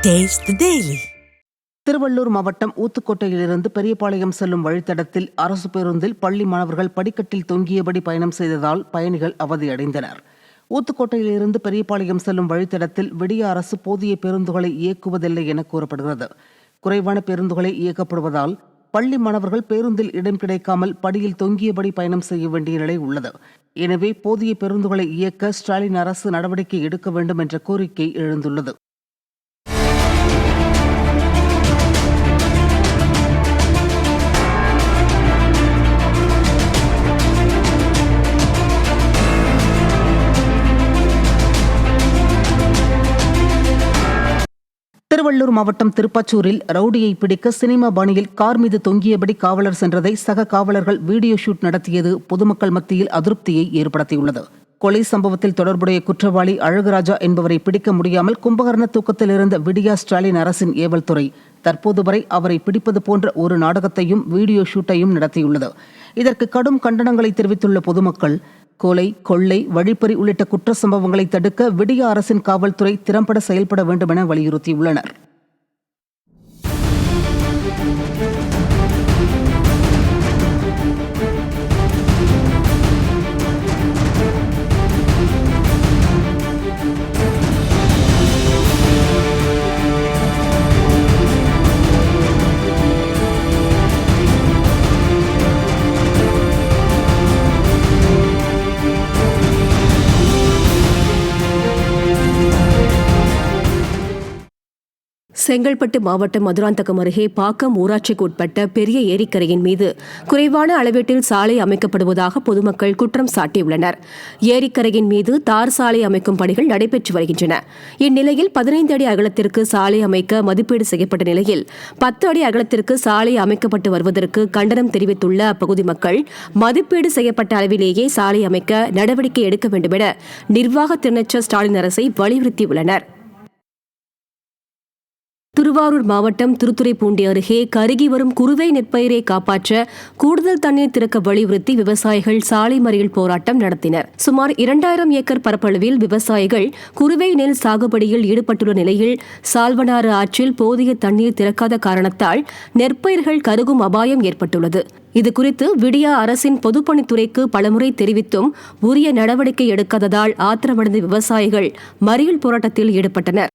Taste the Daily. Tiruvallur மாவட்டம் ஊத்துக்கோட்டையிலிருந்து பெரியபாளையம் செல்லும் வழித்தடத்தில் அரசு பேருந்தில் பள்ளி மாணவர்கள் படிக்கட்டில் தொங்கியபடி பயணம் செய்ததால் பயணிகள் அவதியடைந்தனர். ஊத்துக்கோட்டையிலிருந்து பெரியபாளையம் செல்லும் வழித்தடத்தில் விடிய அரசு போதிய பேருந்துகளை இயக்குவதில்லை என கூறப்படுகிறது. குறைவான பேருந்துகளை இயக்கப்படுவதால் பள்ளி மாணவர்கள் பேருந்தில் இடம் கிடைக்காமல் படியில் தொங்கியபடி பயணம் செய்ய வேண்டிய நிலை உள்ளது. எனவே போதிய பேருந்துகளை இயக்க ஸ்டாலின் அரசு நடவடிக்கை எடுக்க வேண்டும் என்ற கோரிக்கை எழுந்துள்ளது. திருவள்ளூர் மாவட்டம் திருப்பாச்சூரில் ரவுடியை பிடிக்க சினிமா பாணியில் கார் மீது தொங்கியபடி காவலர் சென்றதை சக காவலர்கள் வீடியோ ஷூட் நடத்தியது பொதுமக்கள் மத்தியில் அதிருப்தியை ஏற்படுத்தியுள்ளது. கொலை சம்பவத்தில் தொடர்புடைய குற்றவாளி அழகுராஜா என்பவரை பிடிக்க முடியாமல் கும்பகர்ண தூக்கத்தில் இருந்த விடியா ஸ்டாலின் அரசின் ஏவல் துறை தற்போது வரை அவரை பிடிப்பது போன்ற ஒரு நாடகத்தையும் வீடியோ ஷூட்டையும் நடத்தியுள்ளது. இதற்கு கடும் கண்டனங்களை தெரிவித்துள்ள பொதுமக்கள் கொலை, கொள்ளை, வழிப்பறி உள்ளிட்ட குற்ற சம்பவங்களை தடுக்க விடிய அரசின் காவல்துறை திறம்பட செயல்பட வேண்டும் என வலியுறுத்தியுள்ளனர். செங்கல்பட்டு மாவட்டம் மதுராந்தகம் அருகே பாக்கம் ஊராட்சிக்கு உட்பட்ட பெரிய ஏரிக்கரையின் மீது குறைவான அளவீட்டில் சாலை அமைக்கப்படுவதாக பொதுமக்கள் குற்றம் சாட்டியுள்ளனர். ஏரிக்கரையின் மீது தார் சாலை அமைக்கும் பணிகள் நடைபெற்று வருகின்றன. இந்நிலையில் 15 அடி அகலத்திற்கு சாலை அமைக்க மதிப்பீடு செய்யப்பட்ட நிலையில் 10 அடி அகலத்திற்கு சாலை அமைக்கப்பட்டு வருவதற்கு கண்டனம் தெரிவித்துள்ள அப்பகுதி மக்கள் மதிப்பீடு செய்யப்பட்ட அளவிலேயே சாலை அமைக்க நடவடிக்கை எடுக்க வேண்டும் என நிர்வாக திறனற்ற ஸ்டாலின் அரசை வலியுறுத்தியுள்ளனர். திருவாரூர் மாவட்டம் திருத்துறைப்பூண்டி அருகே கருகி வரும் குறுவை நெற்பயிரை காப்பாற்ற கூடுதல் தண்ணீர் திறக்க வலியுறுத்தி விவசாயிகள் சாலை மறியல் போராட்டம் நடத்தினர். சுமார் 2000 ஏக்கர் பரப்பளவில் விவசாயிகள் குறுவை நெல் சாகுபடியில் ஈடுபட்டுள்ள நிலையில் சால்வனாறு ஆற்றில் போதிய தண்ணீர் திறக்காத காரணத்தால் நெற்பயிர்கள் கருகும் அபாயம் ஏற்பட்டுள்ளது. இதுகுறித்து விடியா அரசின் பொதுப்பணித்துறைக்கு பலமுறை தெரிவித்தும் உரிய நடவடிக்கை எடுக்காததால் ஆத்திரமடைந்த விவசாயிகள் மறியல் போராட்டத்தில் ஈடுபட்டனர்.